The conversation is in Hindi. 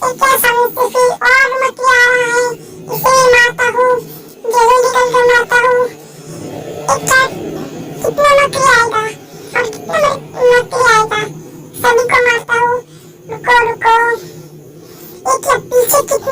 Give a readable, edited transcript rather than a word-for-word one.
क्या समझते थे और मक्खी आ रहा है, इसे मारता हूँ, जहर निकल कर मारता हूँ। एक साथ कितना मक्खी आएगा और कितना मक्खी आएगा, सभी को मारता हूँ। रुको रुको, एक या पीछे कितना